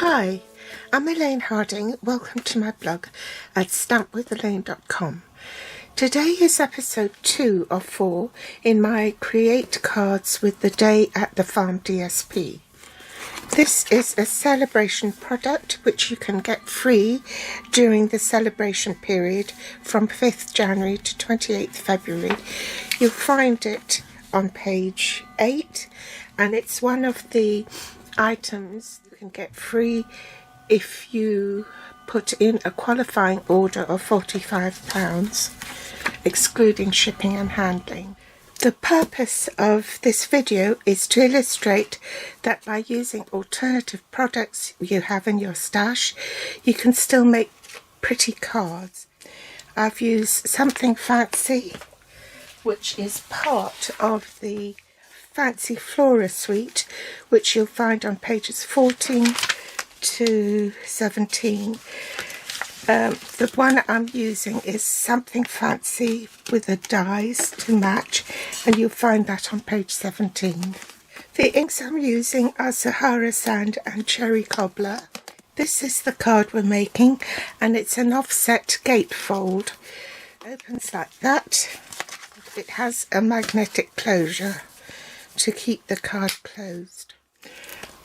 Hi, I'm Elaine Harding. Welcome to my blog at stampwithelaine.com. Today is episode 2 of 4 in my Create Cards with the Day at the Farm DSP. This is a celebration product which you can get free during the celebration period from 5th January to 28th February. You'll find it on page 8, and it's one of the items you can get free if you put in a qualifying order of £45, excluding shipping and handling. The purpose of this video is to illustrate that by using alternative products you have in your stash, you can still make pretty cards. I've used Something Fancy, which is part of the Fancy Flora suite, which you'll find on pages 14 to 17. The one I'm using is Something Fancy with the dies to match, and you'll find that on page 17. The inks I'm using are Sahara Sand and Cherry Cobbler. This is the card we're making, and it's an offset gatefold. It opens like that. It has a magnetic closure to keep the card closed.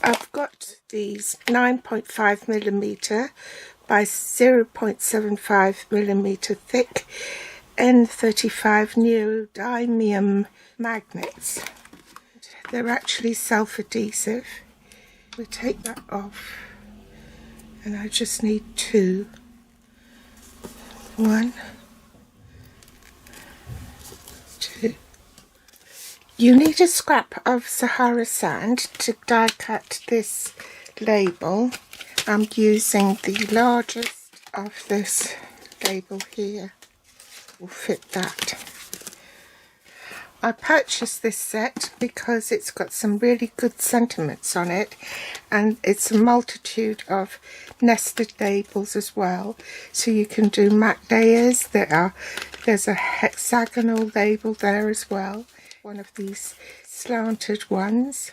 I've got these 9.5mm by 0.75mm thick N35 neodymium magnets. They're actually self-adhesive. We take that off, and I just need 2. 1, 2. You need a scrap of Sahara Sand to die cut this label. I'm using the largest of this label here. Will fit that. I purchased this set because it's got some really good sentiments on it, and it's a multitude of nested labels as well, so you can do mat layers. There's a hexagonal label there as well, one of these slanted ones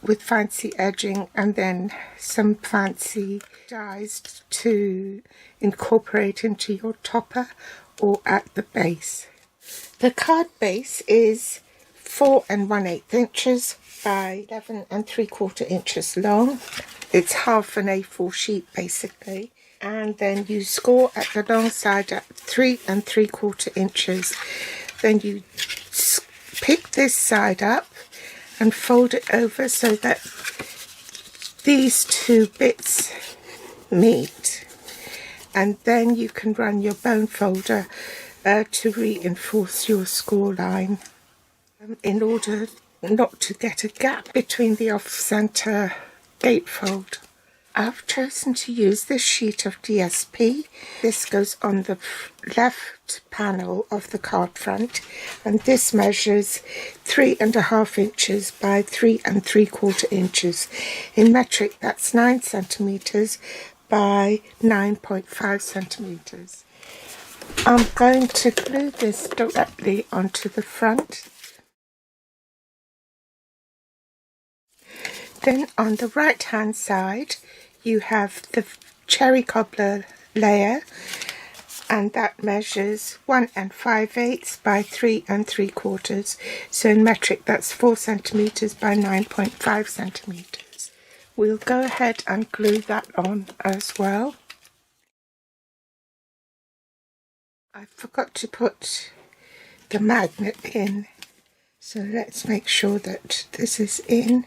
with fancy edging, and then some fancy dies to incorporate into your topper or at the base. The card base is 4 1/8 inches by 11 3/4 inches long. It's half an A4 sheet basically, and then you score at the long side at 3 3/4 inches. Then you pick this side up and fold it over so that these two bits meet, and then you can run your bone folder to reinforce your score line in order not to get a gap between the off-centre gatefold. I've chosen to use this sheet of DSP. This goes on the left panel of the card front, and this measures 3 1/2 inches by 3 3/4 inches. In metric, that's 9 centimetres by 9.5 centimetres. I'm going to glue this directly onto the front. Then on the right hand side you have the Cherry Cobbler layer, and that measures 1 5/8 by 3 3/4. So in metric that's 4 centimetres by 9.5 centimetres. We'll go ahead and glue that on as well. I forgot to put the magnet in, so let's make sure that this is in.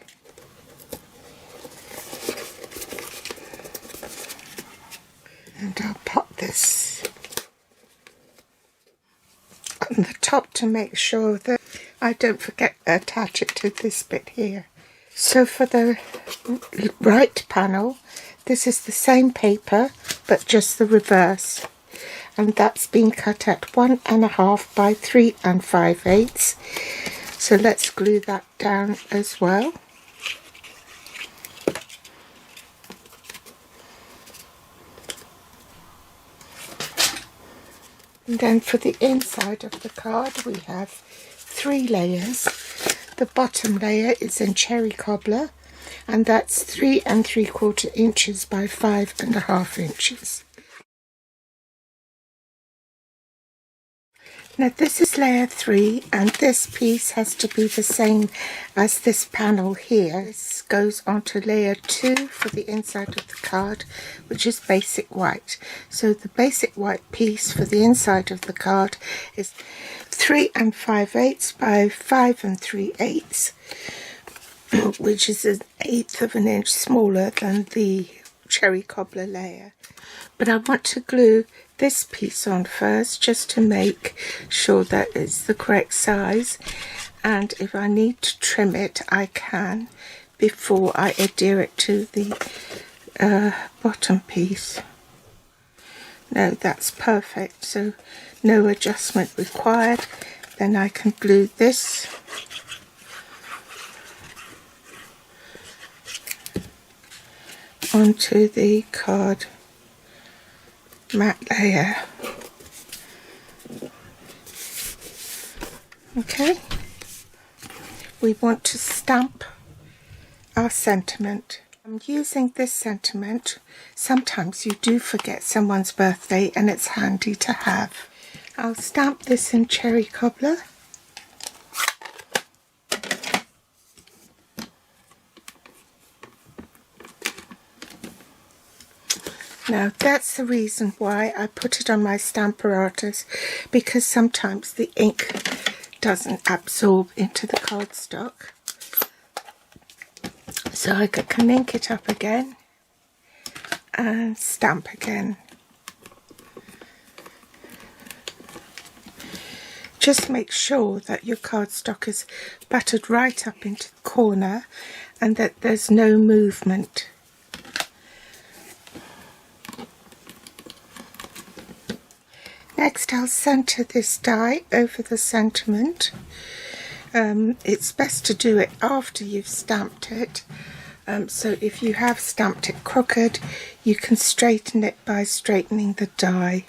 And I'll pop this on the top to make sure that I don't forget to attach it to this bit here. So for the right panel, this is the same paper but just the reverse, and that's been cut at 1 1/2 by 3 5/8. So let's glue that down as well. And then for the inside of the card we have 3 layers. The bottom layer is in Cherry Cobbler, and that's 3 3/4 inches by 5.5 inches. Now this is layer 3, and this piece has to be the same as this panel here. This goes onto layer 2 for the inside of the card, which is basic white. So the basic white piece for the inside of the card is 3 5/8 by 5 3/8, which is 1/8 of an inch smaller than the cherry cobbler layer. But I want to glue this piece on first, just to make sure that it's the correct size, and if I need to trim it I can before I adhere it to the bottom piece. No, that's perfect, so no adjustment required. Then I can glue this onto the card matte layer. Okay, we want to stamp our sentiment. I'm using this sentiment. Sometimes you do forget someone's birthday and it's handy to have. I'll stamp this in cherry cobbler. Now that's the reason why I put it on my Stamparatus, because sometimes the ink doesn't absorb into the cardstock. So I can ink it up again and stamp again. Just make sure that your cardstock is buttered right up into the corner and that there's no movement. Next I'll centre this die over the sentiment. It's best to do it after you've stamped it, so if you have stamped it crooked you can straighten it by straightening the die.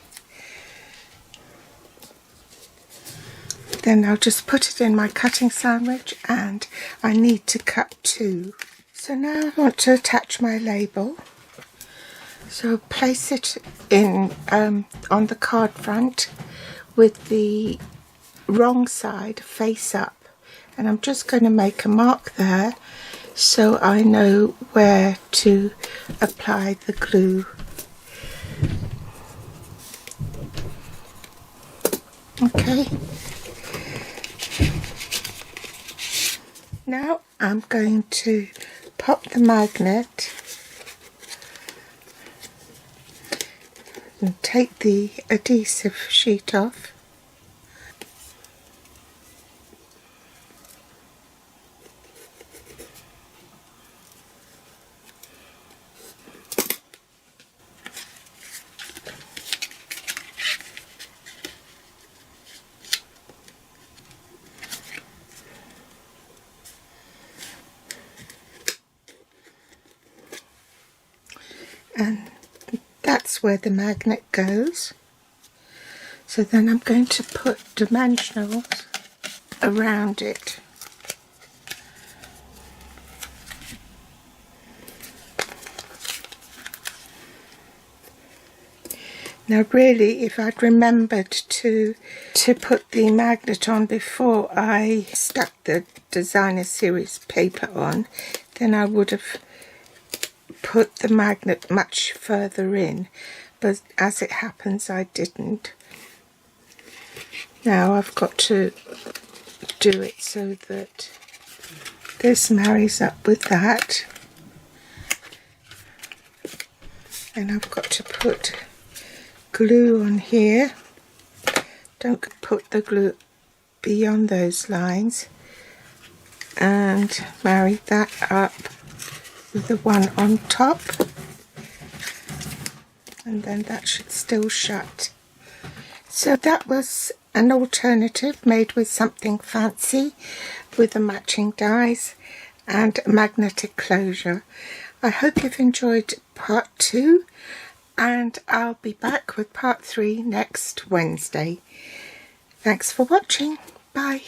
Then I'll just put it in my cutting sandwich, and I need to cut 2. So now I want to attach my label. So place it in on the card front with the wrong side face up, and I'm just going to make a mark there so I know where to apply the glue. Okay. Now I'm going to pop the magnet and take the adhesive sheet off. And that's where the magnet goes. So then I'm going to put dimensionals around it. Now really, if I'd remembered to put the magnet on before I stuck the designer series paper on, then I would have put the magnet much further in, but as it happens I didn't. Now I've got to do it so that this marries up with that, and I've got to put glue on here. Don't put the glue beyond those lines, and marry that up with the one on top, and then that should still shut. So that was an alternative made with something fancy, with the matching dies and magnetic closure. I hope you've enjoyed part 2, and I'll be back with part 3 next Wednesday. Thanks for watching. Bye.